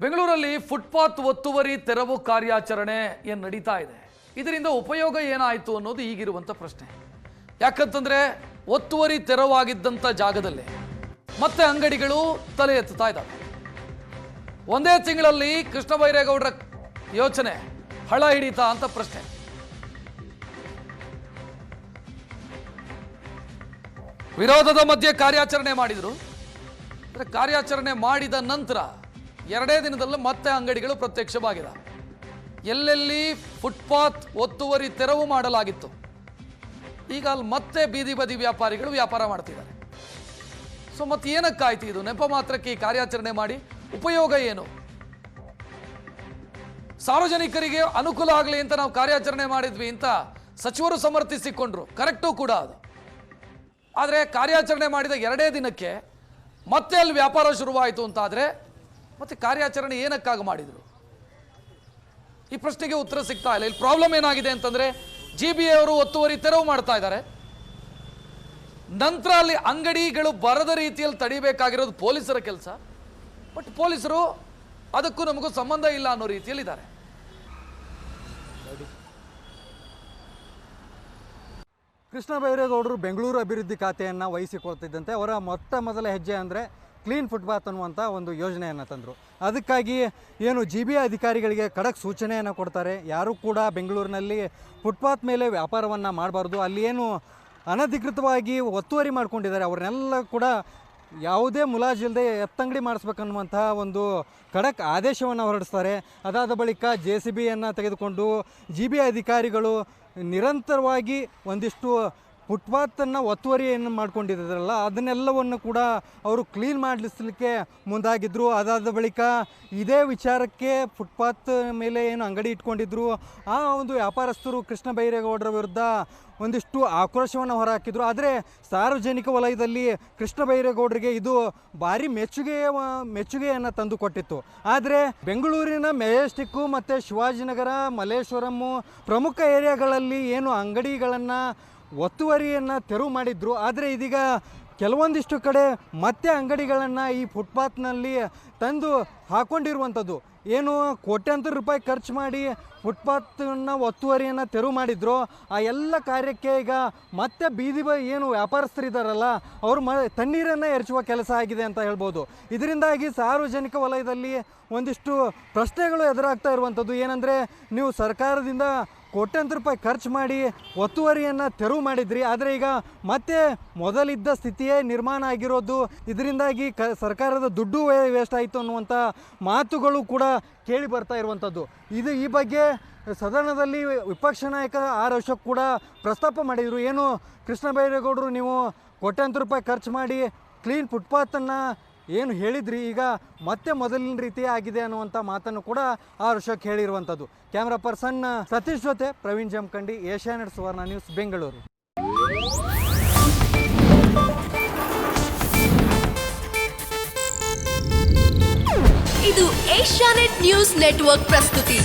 ಬೆಂಗಳೂರಲ್ಲಿ ಫುಟ್ಪಾತ್ ಒತ್ತುವರಿ ತೆರವು ಕಾರ್ಯಾಚರಣೆ ಏನು ನಡೀತಾ ಇದೆ. ಇದರಿಂದ ಉಪಯೋಗ ಏನಾಯಿತು ಅನ್ನೋದು ಈಗಿರುವಂಥ ಪ್ರಶ್ನೆ. ಯಾಕಂತಂದ್ರೆ ಒತ್ತುವರಿ ತೆರವಾಗಿದ್ದಂಥ ಜಾಗದಲ್ಲಿ ಮತ್ತೆ ಅಂಗಡಿಗಳು ತಲೆ ಎತ್ತುತ್ತಾ ಇದ್ದಾವೆ. ಒಂದೇ ತಿಂಗಳಲ್ಲಿ ಕೃಷ್ಣ ಬೈರೇಗೌಡರ ಯೋಚನೆ ಹಳ ಹಿಡಿತಾ ಅಂತ ಪ್ರಶ್ನೆ. ವಿರೋಧದ ಮಧ್ಯೆ ಕಾರ್ಯಾಚರಣೆ ಮಾಡಿದ್ರು. ಕಾರ್ಯಾಚರಣೆ ಮಾಡಿದ ನಂತರ ಎರಡೇ ದಿನದಲ್ಲಿ ಮತ್ತೆ ಅಂಗಡಿಗಳು ಪ್ರತ್ಯಕ್ಷವಾಗಿವೆ. ಎಲ್ಲೆಲ್ಲಿ ಫುಟ್ಪಾತ್ ಒತ್ತುವರಿ ತೆರವು ಮಾಡಲಾಗಿತ್ತು, ಈಗ ಅಲ್ಲಿ ಮತ್ತೆ ಬೀದಿ ಬದಿ ವ್ಯಾಪಾರಿಗಳು ವ್ಯಾಪಾರ ಮಾಡ್ತಿದ್ದಾರೆ. ಸೊ ಮತ್ತೆ ಏನಕ್ಕಾಯ್ತು ಇದು? ನೆಪ ಮಾತ್ರಕ್ಕೆ ಈ ಕಾರ್ಯಾಚರಣೆ ಮಾಡಿ ಉಪಯೋಗ ಏನು? ಸಾರ್ವಜನಿಕರಿಗೆ ಅನುಕೂಲ ಆಗಲಿ ಅಂತ ನಾವು ಕಾರ್ಯಾಚರಣೆ ಮಾಡಿದ್ವಿ ಅಂತ ಸಚಿವರು ಸಮರ್ಥಿಸಿಕೊಂಡ್ರು, ಕರೆಕ್ಟು ಕೂಡ ಅದು. ಆದರೆ ಕಾರ್ಯಾಚರಣೆ ಮಾಡಿದ ಎರಡೇ ದಿನಕ್ಕೆ ಮತ್ತೆ ಅಲ್ಲಿ ವ್ಯಾಪಾರ ಶುರುವಾಯಿತು ಅಂತಾದರೆ ಮತ್ತೆ ಕಾರ್ಯಾಚರಣೆ ಏನಕ್ಕಾಗಿ ಮಾಡಿದರು? ಈ ಪ್ರಶ್ನೆಗೆ ಉತ್ತರ ಸಿಗ್ತಾ ಇಲ್ಲ. ಇಲ್ಲಿ ಪ್ರಾಬ್ಲಮ್ ಏನಾಗಿದೆ ಅಂತಂದ್ರೆ GBA ಅವರು ಒತ್ತುವರಿ ತೆರವು ಮಾಡ್ತಾ ಇದ್ದಾರೆ. ನಂತರ ಅಲ್ಲಿ ಅಂಗಡಿಗಳು ಬರದ ರೀತಿಯಲ್ಲಿ ತಡಿಬೇಕಾಗಿರೋದು ಪೊಲೀಸರ ಕೆಲಸ. ಬಟ್ ಪೊಲೀಸರು ಅದಕ್ಕೂ ನಮಗೂ ಸಂಬಂಧ ಇಲ್ಲ ಅನ್ನೋ ರೀತಿಯಲ್ಲಿ ಇದ್ದಾರೆ. ಕೃಷ್ಣ ಬೈರೇಗೌಡರು ಬೆಂಗಳೂರು ಅಭಿವೃದ್ಧಿ ಖಾತೆಯನ್ನು ವಹಿಸಿಕೊಳ್ತಿದ್ದಂತೆ ಅವರ ಮೊದಲ ಹೆಜ್ಜೆ ಅಂದರೆ ಕ್ಲೀನ್ ಫುಟ್ಪಾತ್ ಅನ್ನುವಂಥ ಒಂದು ಯೋಜನೆಯನ್ನು ತಂದರು. ಅದಕ್ಕಾಗಿ ಏನು GBA ಅಧಿಕಾರಿಗಳಿಗೆ ಖಡಕ್ ಸೂಚನೆಯನ್ನು ಕೊಡ್ತಾರೆ. ಯಾರೂ ಕೂಡ ಬೆಂಗಳೂರಿನಲ್ಲಿ ಫುಟ್ಪಾತ್ ಮೇಲೆ ವ್ಯಾಪಾರವನ್ನು ಮಾಡಬಾರ್ದು. ಅಲ್ಲಿ ಏನು ಅನಧಿಕೃತವಾಗಿ ಒತ್ತುವರಿ ಮಾಡ್ಕೊಂಡಿದ್ದಾರೆ ಅವ್ರನ್ನೆಲ್ಲ ಕೂಡ ಯಾವುದೇ ಮುಲಾಜಿಲ್ಲದೆ ಎತ್ತಂಗಡಿ ಮಾಡಿಸ್ಬೇಕನ್ನುವಂತಹ ಒಂದು ಖಡಕ್ ಆದೇಶವನ್ನು ಹೊರಡಿಸ್ತಾರೆ. ಅದಾದ ಬಳಿಕ JCBಯನ್ನು ತೆಗೆದುಕೊಂಡು GBA ಅಧಿಕಾರಿಗಳು ನಿರಂತರವಾಗಿ ಒಂದಿಷ್ಟು ಫುಟ್ಪಾತನ್ನು ಒತ್ತುವರಿಯನ್ನು ಮಾಡ್ಕೊಂಡಿದ್ದಾರಲ್ಲ ಅದನ್ನೆಲ್ಲವನ್ನು ಕೂಡ ಅವರು ಕ್ಲೀನ್ ಮಾಡಲಿಸಲಿಕ್ಕೆ ಮುಂದಾಗಿದ್ದರು. ಅದಾದ ಬಳಿಕ ಇದೇ ವಿಚಾರಕ್ಕೆ ಫುಟ್ಪಾತ್ ಮೇಲೆ ಏನು ಅಂಗಡಿ ಇಟ್ಕೊಂಡಿದ್ರು ಆ ಒಂದು ವ್ಯಾಪಾರಸ್ಥರು ಕೃಷ್ಣ ಬೈರೇಗೌಡರ ವಿರುದ್ಧ ಒಂದಿಷ್ಟು ಆಕ್ರೋಶವನ್ನು ಹೊರಹಾಕಿದ್ರು. ಆದರೆ ಸಾರ್ವಜನಿಕ ವಲಯದಲ್ಲಿ ಕೃಷ್ಣ ಬೈರೇಗೌಡರಿಗೆ ಇದು ಭಾರಿ ಮೆಚ್ಚುಗೆಯನ್ನು ತಂದು ಕೊಟ್ಟಿತ್ತು. ಆದರೆ ಬೆಂಗಳೂರಿನ ಮೆಜೆಸ್ಟಿಕ್ಕು ಮತ್ತು ಶಿವಾಜಿನಗರ, ಮಲ್ಲೇಶ್ವರಮ್ಮು ಪ್ರಮುಖ ಏರಿಯಾಗಳಲ್ಲಿ ಏನು ಅಂಗಡಿಗಳನ್ನು ಒತ್ತುವರಿಯನ್ನು ತೆರವು ಮಾಡಿದ್ರು. ಆದರೆ ಇದೀಗ ಕೆಲವೊಂದಿಷ್ಟು ಕಡೆ ಮತ್ತೆ ಅಂಗಡಿಗಳನ್ನು ಈ ಫುಟ್ಪಾತ್ನಲ್ಲಿ ತಂದು ಹಾಕ್ಕೊಂಡಿರುವಂಥದ್ದು. ಏನು ಕೋಟ್ಯಾಂತರ ರೂಪಾಯಿ ಖರ್ಚು ಮಾಡಿ ಫುಟ್ಪಾತನ್ನು ಒತ್ತುವರಿಯನ್ನು ತೆರವು ಮಾಡಿದ್ರು ಆ ಎಲ್ಲ ಕಾರ್ಯಕ್ಕೆ ಈಗ ಮತ್ತೆ ಏನು ವ್ಯಾಪಾರಸ್ಥರಿದ್ದಾರಲ್ಲ ಅವರು ತಣ್ಣೀರನ್ನು ಎರಚುವ ಕೆಲಸ ಆಗಿದೆ ಅಂತ ಹೇಳ್ಬೋದು. ಇದರಿಂದಾಗಿ ಸಾರ್ವಜನಿಕ ವಲಯದಲ್ಲಿ ಒಂದಿಷ್ಟು ಪ್ರಶ್ನೆಗಳು ಎದುರಾಗ್ತಾ ಇರುವಂಥದ್ದು. ಏನಂದರೆ ನೀವು ಸರ್ಕಾರದಿಂದ ಕೋಟ್ಯಾಂತರ ರೂಪಾಯಿ ಖರ್ಚು ಮಾಡಿ ಒತ್ತುವರಿಯನ್ನು ತೆರವು ಮಾಡಿದ್ರಿ, ಆದರೆ ಈಗ ಮತ್ತೆ ಮೊದಲಿದ್ದ ಸ್ಥಿತಿಯೇ ನಿರ್ಮಾಣ ಆಗಿರೋದು. ಇದರಿಂದಾಗಿ ಸರ್ಕಾರದ ದುಡ್ಡು ವೇಸ್ಟ್ ಆಯಿತು ಅನ್ನುವಂಥ ಮಾತುಗಳು ಕೂಡ ಕೇಳಿ ಬರ್ತಾ ಇರುವಂಥದ್ದು. ಈ ಬಗ್ಗೆ ಸದನದಲ್ಲಿ ವಿಪಕ್ಷ ನಾಯಕ ಆರ್ ಅಶೋಕ್ ಕೂಡ ಪ್ರಸ್ತಾಪ ಮಾಡಿದರು. ಏನು ಕೃಷ್ಣ ಬೈರೇಗೌಡರು ನೀವು ಕೋಟ್ಯಾಂತರ ರೂಪಾಯಿ ಖರ್ಚು ಮಾಡಿ ಕ್ಲೀನ್ ಫುಟ್ಪಾತನ್ನು ಏನು ಹೇಳಿದ್ರಿ, ಈಗ ಮತ್ತೆ ಮೊದಲಿನ ರೀತಿ ಆಗಿದೆ ಅನ್ನುವಂಥ ಮಾತನ್ನು ಕೂಡ ಆರ್ ಅಶೋಕ್ ಹೇಳಿರುವಂಥದ್ದು. ಕ್ಯಾಮ್ರಾ ಪರ್ಸನ್ ಸತೀಶ್ ಜೊತೆ ಪ್ರವೀಣ್ ಜಮಖಂಡಿ, ಏಷ್ಯಾನೆಟ್ ಸುವರ್ಣ ನ್ಯೂಸ್, ಬೆಂಗಳೂರು. ಇದು ಏಷ್ಯಾನೆಟ್ ನ್ಯೂಸ್ ನೆಟ್ವರ್ಕ್ ಪ್ರಸ್ತುತಿ.